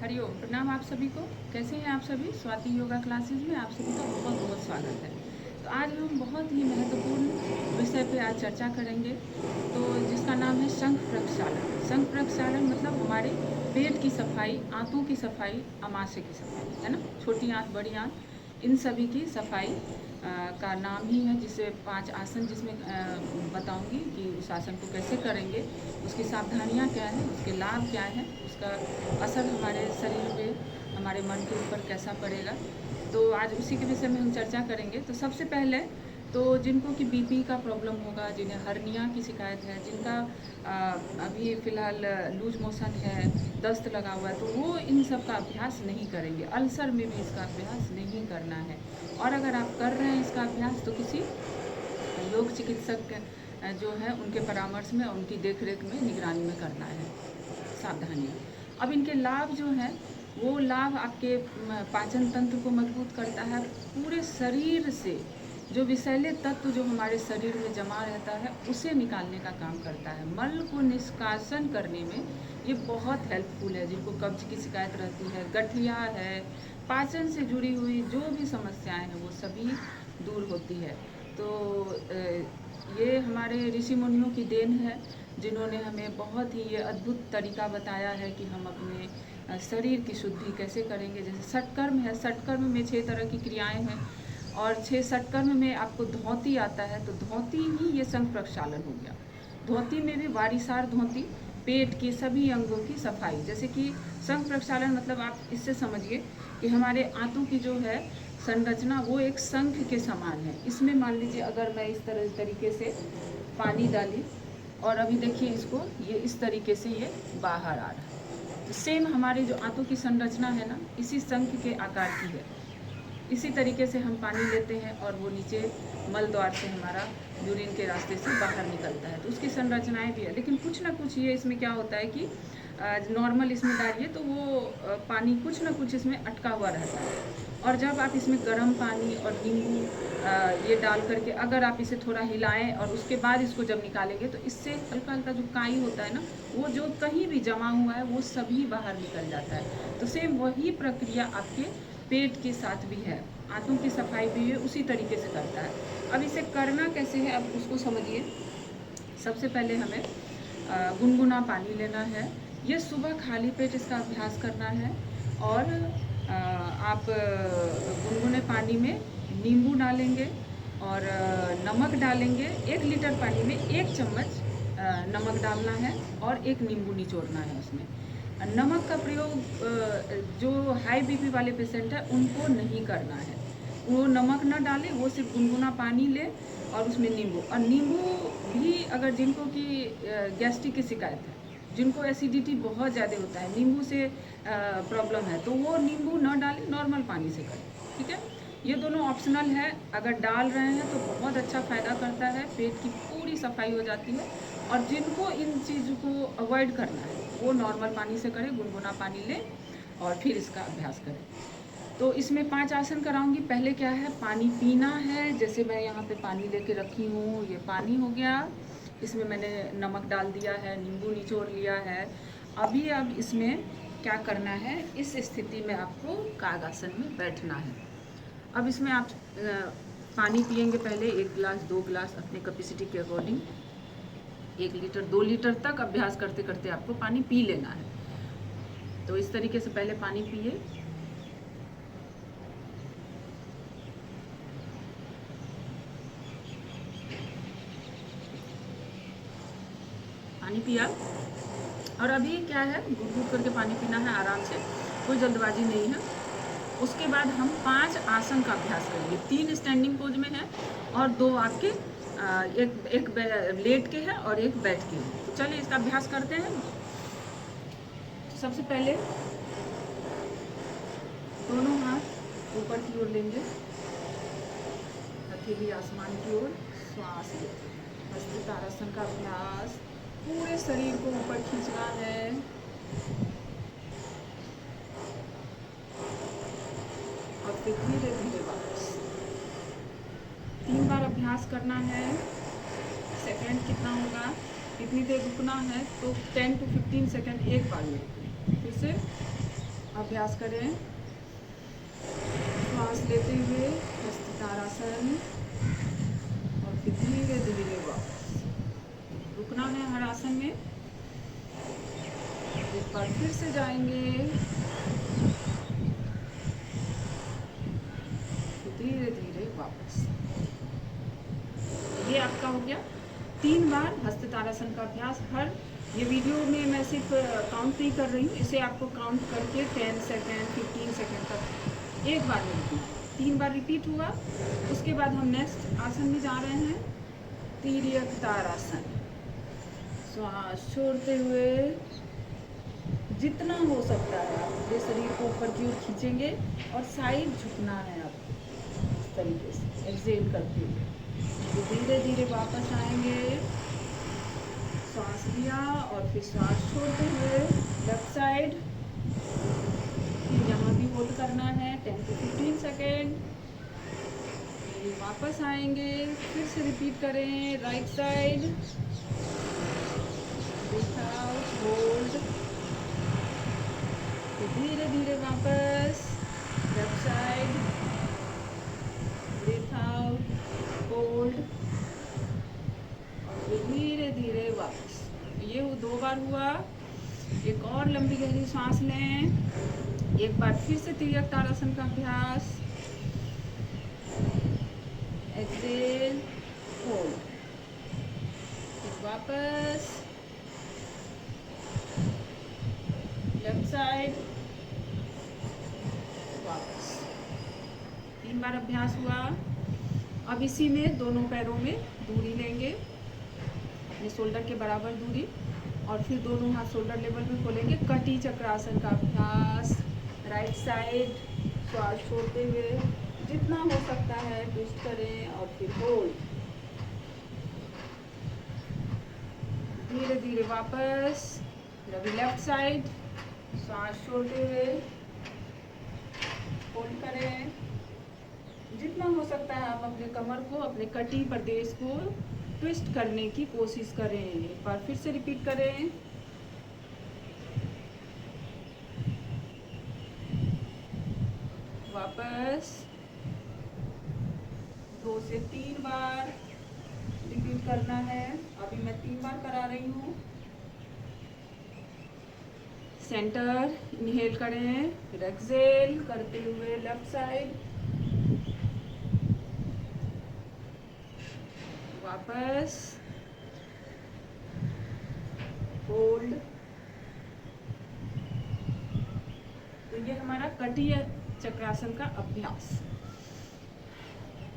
हरिओम, प्रणाम आप सभी को। कैसे हैं आप सभी? स्वाति योगा क्लासेस में आप सभी का बहुत बहुत स्वागत है। तो आज हम बहुत ही महत्वपूर्ण विषय पे आज चर्चा करेंगे, तो जिसका नाम है शंख प्रक्षालन। शंख प्रक्षालन मतलब हमारे पेट की सफाई, आंतों की सफाई, अमाशय की सफाई, है ना। छोटी आंत, बड़ी आंत, इन सभी की सफाई का नाम ही है। जिसे 5 आसन जिसमें बताऊंगी कि उस आसन को कैसे करेंगे, उसकी सावधानियां क्या हैं, उसके लाभ क्या हैं, उसका असर हमारे शरीर पे, हमारे मन के ऊपर कैसा पड़ेगा। तो आज उसी के विषय में हम चर्चा करेंगे। तो सबसे पहले तो जिनको कि बीपी का प्रॉब्लम होगा, जिन्हें हर्निया की शिकायत है, जिनका अभी फ़िलहाल लूज मोशन है, दस्त लगा हुआ है, तो वो इन सब का अभ्यास नहीं करेंगे। अल्सर में भी इसका अभ्यास नहीं करना है। और अगर आप कर रहे हैं इसका अभ्यास तो किसी योग चिकित्सक जो है उनके परामर्श में, उनकी देखरेख में, निगरानी में करना है। सावधानियाँ। अब इनके लाभ जो हैं वो लाभ आपके पाचन तंत्र को मजबूत करता है। पूरे शरीर से जो विषैले तत्व जो हमारे शरीर में जमा रहता है उसे निकालने का काम करता है। मल को निष्कासन करने में ये बहुत हेल्पफुल है। जिनको कब्ज की शिकायत रहती है, गठिया है, पाचन से जुड़ी हुई जो भी समस्याएं हैं वो सभी दूर होती है। तो ये हमारे ऋषि मुनियों की देन है, जिन्होंने हमें बहुत ही ये अद्भुत तरीका बताया है कि हम अपने शरीर की शुद्धि कैसे करेंगे। जैसे षटकर्म है, षटकर्म में 6 तरह की क्रियाएं हैं और 6 षटकर्म में आपको धौती आता है, तो धौती ही ये शंख प्रक्षालन हो गया। धौती में भी वारिसार धौती, पेट के सभी अंगों की सफाई। जैसे कि शंख प्रक्षालन मतलब आप इससे समझिए कि हमारे आंतों की जो है संरचना वो एक शंख के समान है। इसमें मान लीजिए अगर मैं इस तरीके से पानी डाली और अभी देखिए इसको, ये इस तरीके से ये बाहर आ रहा है। तो सेम हमारे जो आंतों की संरचना है ना, इसी शंख के आकार की है। इसी तरीके से हम पानी लेते हैं और वो नीचे मल द्वार से हमारा यूरिन के रास्ते से बाहर निकलता है। तो उसकी संरचनाएं भी है, लेकिन कुछ ना कुछ ये इसमें क्या होता है कि नॉर्मल इसमें डालिए तो वो पानी कुछ ना कुछ इसमें अटका हुआ रहता है। और जब आप इसमें गर्म पानी और नींबू ये डाल करके अगर आप इसे थोड़ा हिलाएं और उसके बाद इसको जब निकालेंगे तो इससे हल्का हल्का जो काई होता है ना, वो जो कहीं भी जमा हुआ है वो सभी बाहर निकल जाता है। तो सेम वही प्रक्रिया आपके पेट के साथ भी है, आंतों की सफाई भी है, उसी तरीके से करता है। अब इसे करना कैसे है, अब उसको समझिए। सबसे पहले हमें गुनगुना पानी लेना है। ये सुबह खाली पेट इसका अभ्यास करना है। और आप गुनगुने पानी में नींबू डालेंगे और नमक डालेंगे। 1 लीटर पानी में 1 चम्मच नमक डालना है और 1 नींबू निचोड़ना है उसमें। नमक का प्रयोग जो हाई बीपी वाले पेशेंट है उनको नहीं करना है। वो नमक न डालें, वो सिर्फ गुनगुना पानी ले और उसमें नींबू। और नींबू भी अगर जिनको कि गैस्ट्रिक की शिकायत है, जिनको एसिडिटी बहुत ज़्यादा होता है, नींबू से प्रॉब्लम है, तो वो नींबू न डालें, नॉर्मल पानी से करें। ठीक है, ये दोनों ऑप्शनल है। अगर डाल रहे हैं तो बहुत अच्छा फ़ायदा करता है, पेट की पूरी सफाई हो जाती है। और जिनको इन चीज़ को अवॉइड करना है वो नॉर्मल पानी से करें, गुनगुना पानी लें और फिर इसका अभ्यास करें। तो इसमें 5 आसन कराऊंगी। पहले क्या है, पानी पीना है। जैसे मैं यहाँ पे पानी लेके रखी हूँ, ये पानी हो गया। इसमें मैंने नमक डाल दिया है, नींबू निचोड़ लिया है। अब इसमें क्या करना है, इस स्थिति में आपको कागासन में बैठना है। अब इसमें आप पानी पिएंगे पहले 1 गिलास, 2 गिलास अपने कैपेसिटी के अकॉर्डिंग। 1 लीटर, 2 लीटर तक अभ्यास करते करते आपको पानी पी लेना है। तो इस तरीके से पहले पानी पिए। पानी पिया और अभी क्या है, घुट घुट करके पानी पीना है आराम से, कोई जल्दबाजी नहीं है। उसके बाद हम 5 आसन का अभ्यास करेंगे। 3 स्टैंडिंग पोज में है और 2 आपके एक लेट के है और एक बैठ के है। तो चलिए इसका अभ्यास करते हैं। तो सबसे पहले दोनों हाथ ऊपर की ओर लेंगे, हथेली आसमान की ओर, श्वास लेते हैं। हस्तितारासन का अभ्यास, पूरे शरीर को ऊपर खींचना है और फिर धीरे धीरे वापस। 3 बार अभ्यास करना है। सेकंड कितना होगा, इतनी देर रुकना है तो 10 to 15 सेकंड एक बार में रुकना। फिर से अभ्यास करें। श्वास लेते हुए हस्तारासन और फिर धीरे धीरे वापस। रुकना है हर आसन में। एक बार फिर से जाएंगे, धीरे धीरे वापस। ये आपका हो गया 3 बार हस्त तारासन का अभ्यास। हर ये वीडियो में मैं सिर्फ काउंट नहीं कर रही हूँ, इसे आपको काउंट करके 10 सेकेंड 15 सेकेंड तक एक बार में रिपीट, 3 बार रिपीट हुआ। उसके बाद हम नेक्स्ट आसन में जा रहे हैं, तिर्यक तारासन। श्वास छोड़ते हुए जितना हो सकता है आप अपने शरीर को ऊपर की ओर खींचेंगे और साइड झुकना है आपको इस तरीके से एक्सहेल करते हुए। तो धीरे धीरे वापस आएंगे, श्वास लिया और फिर श्वास छोड़ते हुए लेफ्ट साइड। फिर यहाँ भी होल्ड करना है 10 to 15 सेकेंड। वापस आएंगे, फिर से रिपीट करें राइट साइड, होल्ड। धीरे धीरे वापस left side, breathe out, hold और धीरे धीरे वापस। ये 2 बार हुआ। एक और लंबी गहरी सांस लें। एक बार फिर से तिर्यक तारासन का अभ्यास। एक्सेल, होल्ड, वापस लेफ्ट साइड, वापस। 3 बार अभ्यास हुआ। अब इसी में दोनों पैरों में दूरी लेंगे, अपने शोल्डर के बराबर दूरी, और फिर दोनों हाथ शोल्डर लेवल में खोलेंगे। कटी चक्रासन का अभ्यास। राइट साइड, श्वास छोड़ते हुए जितना हो सकता है ट्विस्ट करें और फिर होल्ड। धीरे धीरे वापस। अभी लेफ्ट साइड, श्वास छोड़ते हुए होल्ड करें। जितना हो सकता है आप अपने कमर को, अपने कटी प्रदेश को ट्विस्ट करने की कोशिश करें। एक बार फिर से रिपीट करें। वापस 2 से 3 बार रिपीट करना है। अभी मैं 3 बार करा रही हूँ। सेंटर, इनहेल करें, फिर एक्सहेल करते हुए लेफ्ट साइड, वापस होल्ड। तो ये हमारा कटी चक्रासन का अभ्यास।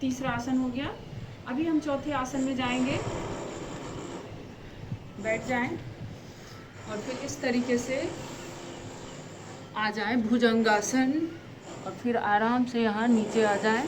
तीसरा आसन हो गया। अभी हम चौथे आसन में जाएंगे। बैठ जाएं और फिर इस तरीके से आ जाएं भुजंगासन, और फिर आराम से यहाँ नीचे आ जाएं।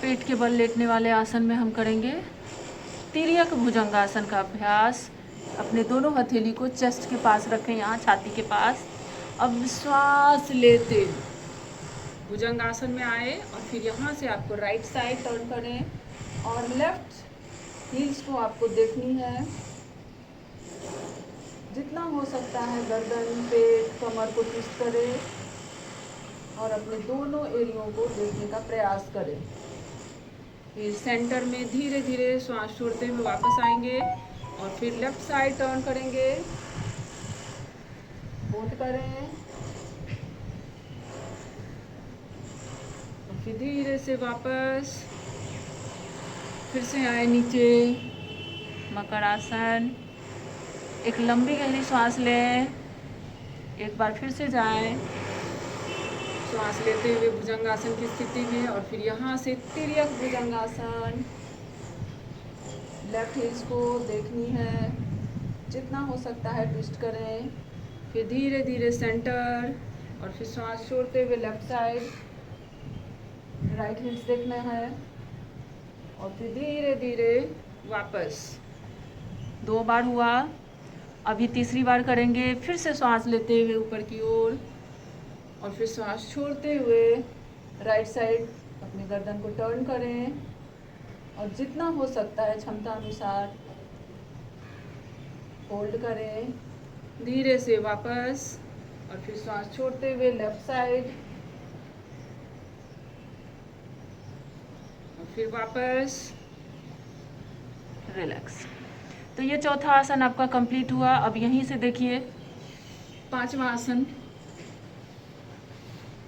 पेट के बल लेटने वाले आसन में हम करेंगे तिर्यक भुजंगासन का अभ्यास। अपने दोनों हथेली को चेस्ट के पास रखें, यहाँ छाती के पास। अब श्वास लेते भुजंगासन में आए और फिर यहाँ से आपको राइट साइड टर्न करें और लेफ्ट हील्स को आपको देखनी है। जितना हो सकता है गर्दन, पेट, कमर को ट्विस्ट करें और अपने दोनों एरियो को देखने का प्रयास करें। फिर सेंटर में धीरे धीरे श्वास छोड़ते हुए वापस आएंगे और फिर लेफ्ट साइड टर्न करेंगे, होल्ड करें और फिर धीरे से वापस। फिर से आए नीचे, मकरासन। एक लंबी गहरी सांस लें। एक बार फिर से जाएं, श्वास लेते हुए भुजंगासन की स्थिति में, और फिर यहाँ से तिर्यक भुजंगासन। लेफ्ट हील्स को देखनी है, जितना हो सकता है ट्विस्ट करें। फिर धीरे धीरे सेंटर और फिर श्वास छोड़ते हुए लेफ्ट साइड, राइट हील्स देखना है और फिर धीरे धीरे वापस। 2 बार हुआ। अभी तीसरी बार करेंगे। फिर से श्वास लेते हुए ऊपर की ओर और फिर श्वास छोड़ते हुए राइट साइड अपनी गर्दन को टर्न करें और जितना हो सकता है क्षमता अनुसार होल्ड करें। धीरे से वापस और फिर श्वास छोड़ते हुए लेफ्ट साइड, और फिर वापस रिलैक्स। तो ये चौथा आसन आपका कंप्लीट हुआ। अब यहीं से देखिए पांचवा आसन,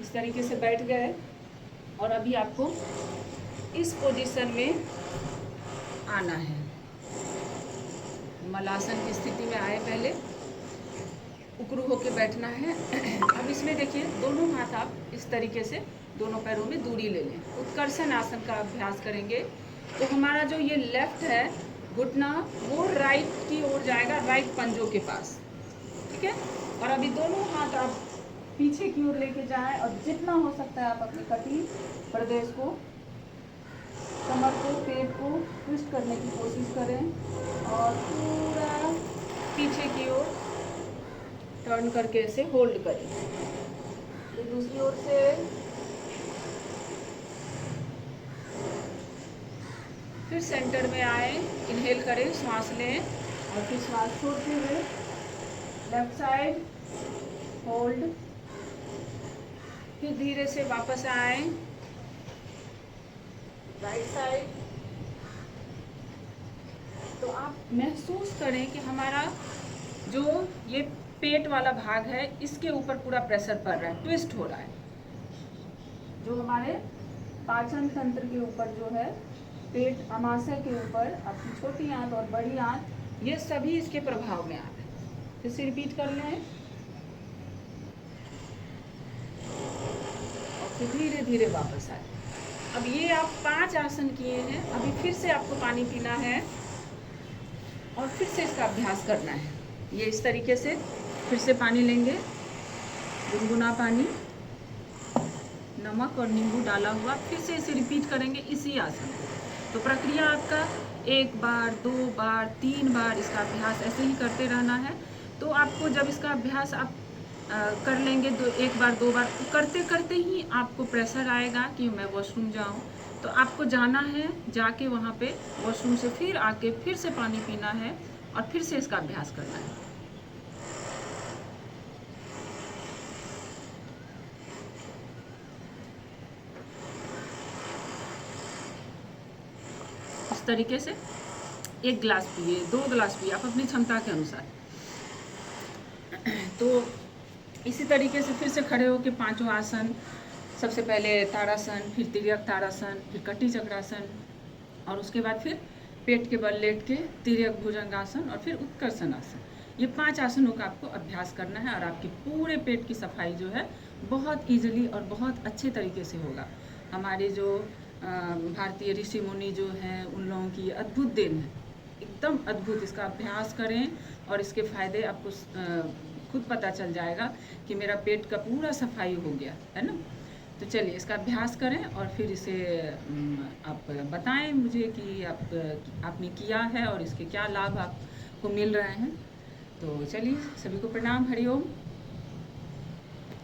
इस तरीके से बैठ गए और अभी आपको इस पोजीशन में आना है। मलासन की स्थिति में आए, पहले उकड़ू होके बैठना है। अब इसमें देखिए दोनों हाथ आप इस तरीके से दोनों पैरों में दूरी ले लें। उत्कर्षण आसन का अभ्यास करेंगे तो हमारा जो ये लेफ्ट है घुटना वो राइट की ओर जाएगा, राइट पंजों के पास, ठीक है। और अभी दोनों हाथ आप पीछे की ओर लेके जाएं और जितना हो सकता है आप अपनी कटी प्रदेश को, कमर को, पेट को ट्विस्ट करने की कोशिश करें और पूरा पीछे की ओर टर्न करके इसे होल्ड करें। तो दूसरी ओर से फिर सेंटर में आए, इनहेल करें, श्वास लें और फिर श्वास छोड़ते हुए लेफ्ट साइड होल्ड, फिर धीरे से वापस आए राइट साइड। तो आप महसूस करें कि हमारा जो ये पेट वाला भाग है इसके ऊपर पूरा प्रेशर पड़ रहा है, ट्विस्ट हो रहा है। जो हमारे पाचन तंत्र के ऊपर जो है, पेट अमाशय के ऊपर, आपकी छोटी आंत और बड़ी आंत, ये सभी इसके प्रभाव में आ रहे हैं। फिर से रिपीट कर लें और फिर धीरे धीरे वापस आए। अब ये आप 5 आसन किए हैं। अभी फिर से आपको पानी पीना है और फिर से इसका अभ्यास करना है। ये इस तरीके से फिर से पानी लेंगे, गुनगुना पानी, नमक और नींबू डाला हुआ, फिर से इसे रिपीट करेंगे इसी आसन को। तो प्रक्रिया आपका 1 बार, 2 बार, 3 बार इसका अभ्यास ऐसे ही करते रहना है। तो आपको जब इसका अभ्यास आप कर लेंगे 1 बार 2 बार करते करते ही आपको प्रेशर आएगा कि मैं वॉशरूम जाऊं, तो आपको जाना है, जाके वहाँ पे वॉशरूम से फिर आके फिर से पानी पीना है और फिर से इसका अभ्यास करना है। इस तरीके से 1 गिलास पिए, 2 गिलास पिए, आप अपनी क्षमता के अनुसार। तो इसी तरीके से फिर से खड़े होकर 5 आसन, सबसे पहले ताड़ासन, फिर तिर्यक ताड़ासन, फिर कटी चक्रासन और उसके बाद फिर पेट के बल लेट के तिर्यक भुजंगासन और फिर उत्कर्षण आसन। ये 5 आसनों का आपको अभ्यास करना है और आपके पूरे पेट की सफाई जो है बहुत ईजिली और बहुत अच्छे तरीके से होगा। हमारे जो भारतीय ऋषि मुनि जो हैं उन लोगों की अद्भुत देन है, एकदम अद्भुत। इसका अभ्यास करें और इसके फ़ायदे आपको खुद पता चल जाएगा कि मेरा पेट का पूरा सफाई हो गया है ना। तो चलिए इसका अभ्यास करें और फिर इसे आप बताएं मुझे कि आपने किया है और इसके क्या लाभ आपको मिल रहे हैं। तो चलिए सभी को प्रणाम, हरिओम।